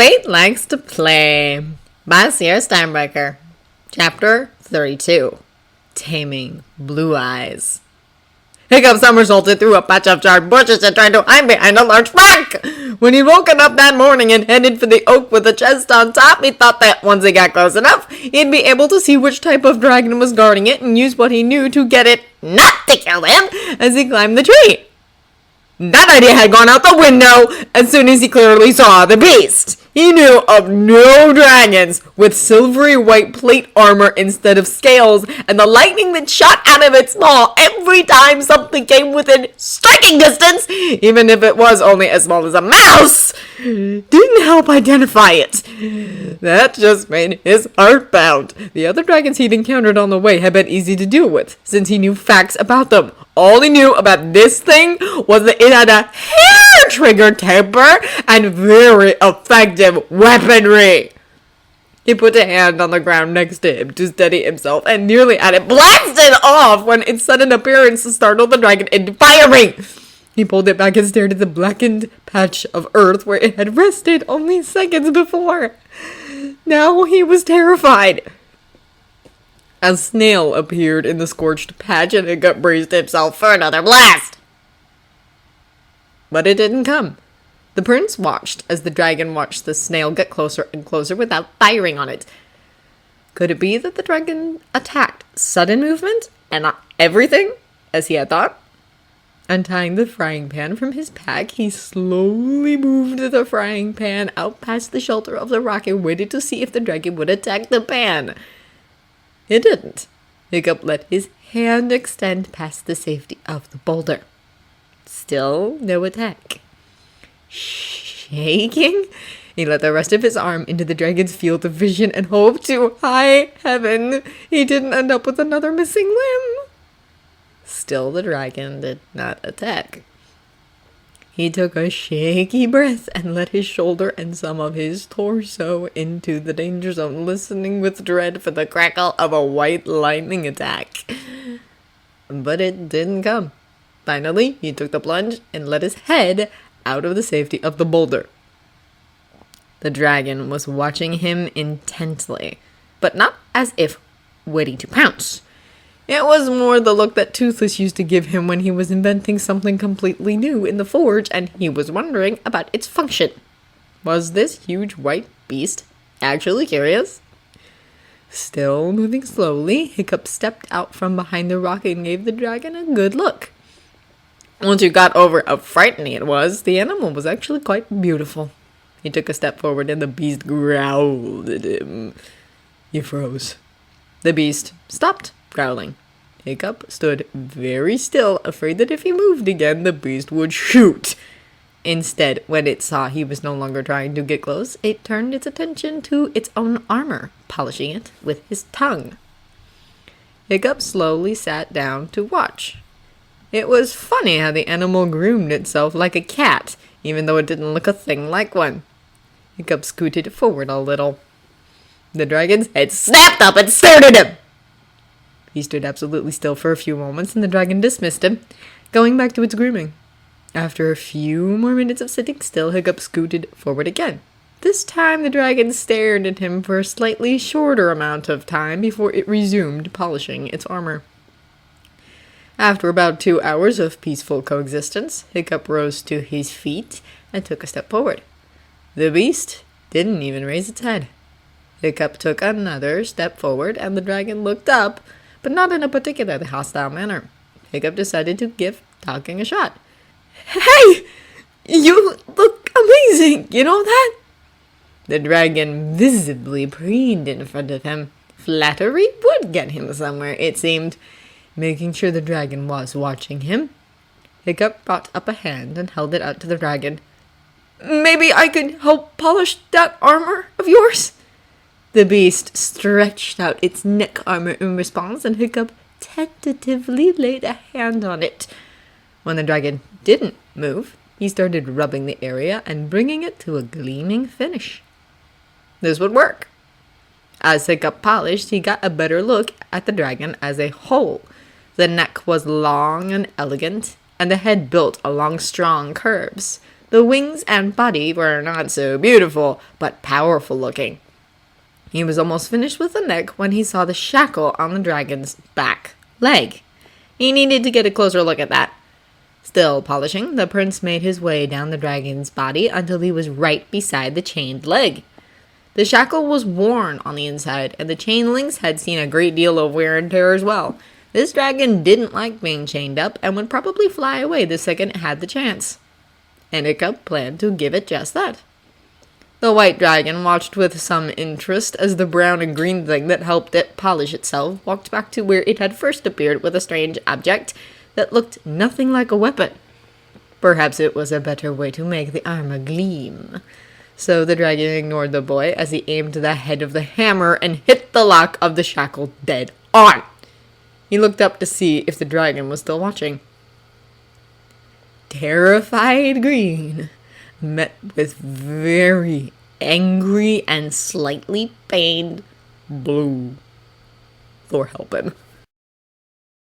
Fate Likes to Play by Sierra Steinbrecher. Chapter 32. Taming Blue Eyes. Hiccup somersaulted through a patch of charred bushes and tried to hide behind a large rock. When he'd woken up that morning and headed for the oak with the chest on top, he thought that once he got close enough, he'd be able to see which type of dragon was guarding it and use what he knew to get it not to kill him as he climbed the tree. That idea had gone out the window as soon as he clearly saw the beast. He knew of no dragons with silvery white plate armor instead of scales, and the lightning that shot out of its maw every time something came within striking distance, even if it was only as small as a mouse, didn't help identify it. That just made his heart pound. The other dragons he'd encountered on the way had been easy to deal with, since he knew facts about them. All he knew about this thing was that it had a hair-trigger temper and very effective weaponry. He put a hand on the ground next to him to steady himself and nearly had it blasted off when its sudden appearance startled the dragon into firing. He pulled it back and stared at the blackened patch of earth where it had rested only seconds before. Now he was terrified. A snail appeared in the scorched patch and Hiccup braced himself for another blast. But it didn't come. The prince watched as the dragon watched the snail get closer and closer without firing on it. Could it be that the dragon attacked sudden movement and not everything, as he had thought? Untying the frying pan from his pack, he slowly moved the frying pan out past the shelter of the rock and waited to see if the dragon would attack the pan. It didn't. Hiccup let his hand extend past the safety of the boulder. Still no attack. Shaking, he let the rest of his arm into the dragon's field of vision and hoped to high heaven he didn't end up with another missing limb. Still the dragon did not attack. He took a shaky breath and let his shoulder and some of his torso into the danger zone, listening with dread for the crackle of a white lightning attack. But it didn't come. Finally, he took the plunge and let his head out of the safety of the boulder. The dragon was watching him intently, but not as if waiting to pounce. It was more the look that Toothless used to give him when he was inventing something completely new in the forge, and he was wondering about its function. Was this huge white beast actually curious? Still moving slowly, Hiccup stepped out from behind the rock and gave the dragon a good look. Once you got over how frightening it was, the animal was actually quite beautiful. He took a step forward and the beast growled at him. He froze. The beast stopped growling. Hiccup stood very still, afraid that if he moved again, the beast would shoot. Instead, when it saw he was no longer trying to get close, it turned its attention to its own armor, polishing it with his tongue. Hiccup slowly sat down to watch. It was funny how the animal groomed itself like a cat, even though it didn't look a thing like one. Hiccup scooted forward a little. The dragon's head snapped up and stared at him. He stood absolutely still for a few moments, and the dragon dismissed him, going back to its grooming. After a few more minutes of sitting still, Hiccup scooted forward again. This time, the dragon stared at him for a slightly shorter amount of time before it resumed polishing its armor. After about 2 hours of peaceful coexistence, Hiccup rose to his feet and took a step forward. The beast didn't even raise its head. Hiccup took another step forward, and the dragon looked up, but not in a particularly hostile manner. Hiccup decided to give talking a shot. "Hey! You look amazing, you know that?" The dragon visibly preened in front of him. Flattery would get him somewhere, it seemed. Making sure the dragon was watching him, Hiccup brought up a hand and held it out to the dragon. "Maybe I could help polish that armor of yours?" The beast stretched out its neck armor in response, and Hiccup tentatively laid a hand on it. When the dragon didn't move, he started rubbing the area and bringing it to a gleaming finish. This would work. As Hiccup polished, he got a better look at the dragon as a whole. The neck was long and elegant, and the head built along strong curves. The wings and body were not so beautiful, but powerful looking. He was almost finished with the neck when he saw the shackle on the dragon's back leg. He needed to get a closer look at that. Still polishing, the prince made his way down the dragon's body until he was right beside the chained leg. The shackle was worn on the inside, and the chain links had seen a great deal of wear and tear as well. This dragon didn't like being chained up and would probably fly away the second it had the chance. And Toothcup planned to give it just that. The white dragon watched with some interest as the brown and green thing that helped it polish itself walked back to where it had first appeared with a strange object that looked nothing like a weapon. Perhaps it was a better way to make the armor gleam. So the dragon ignored the boy as he aimed the head of the hammer and hit the lock of the shackle dead on. He looked up to see if the dragon was still watching. Terrified Green met with very angry and slightly pained Blue. Lord help him.